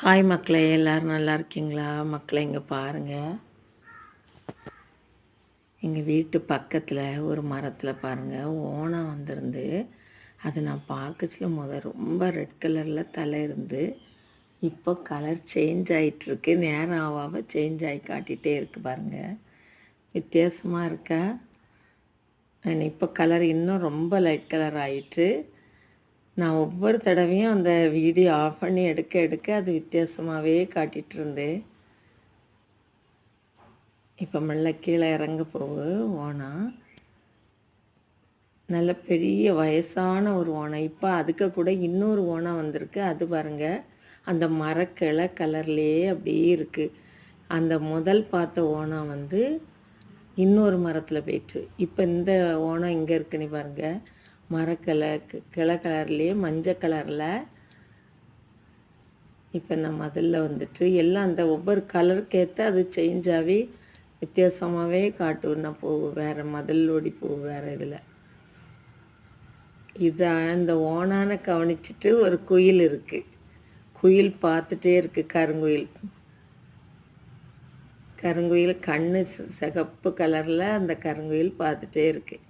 Hi மக்களே, எல்லோரும் நல்லா இருக்கீங்களா? மக்களே இங்கே பாருங்கள், எங்கள் வீட்டு பக்கத்தில் ஒரு மரத்தில் பாருங்கள் ஓணம் வந்திருந்து. அது நான் பார்க்கச்சில ரொம்ப ரெட் கலரில் தலை இருந்து, இப்போ கலர் சேஞ்ச் ஆகிட்டுருக்கு. நேரம் ஆவாக சேஞ்ச் ஆகி காட்டிகிட்டே இருக்குது பாருங்கள். வித்தியாசமாக இருக்கா? இப்போ கலர் இன்னும் ரொம்ப லைட் கலர் ஆகிட்டு, நான் ஒவ்வொரு தடவையும் அந்த வீடியோ ஆஃப் பண்ணி எடுக்க எடுக்க அது வித்தியாசமாகவே காட்டிகிட்டு இருந்தேன். இப்போ மெல்ல கீழே இறங்க போகு ஓணம். நல்ல பெரிய வயசான ஒரு ஓணம். இப்போ அதுக்கு கூட இன்னொரு ஓணம் வந்திருக்கு. அது பாருங்கள், அந்த மரக்கிளை கலர்லேயே அப்படியே இருக்குது. அந்த முதல் பார்த்த ஓணம் இன்னொரு மரத்தில் போயிட்டு, இப்போ இந்த ஓணம் இங்கே இருக்குன்னு பாருங்கள். மரக்கிளை கிளை கலர்லேயே மஞ்சள் கலரில். இப்போ நம்ம அதில் எல்லாம் அந்த ஒவ்வொரு கலருக்கு ஏற்ற அது சேஞ்ச் ஆகி வித்தியாசமாகவே காட்டுன்னா போகும். வேறு மதில் ஓடி போகும் வேறு இதில். இதை அந்த ஓணான கவனிச்சிட்டு ஒரு குயில் இருக்குது. குயில் பார்த்துட்டே இருக்குது. கருங்குயில் கண்ணு சிகப்பு கலரில் அந்த கருங்குயில் பார்த்துட்டே இருக்குது.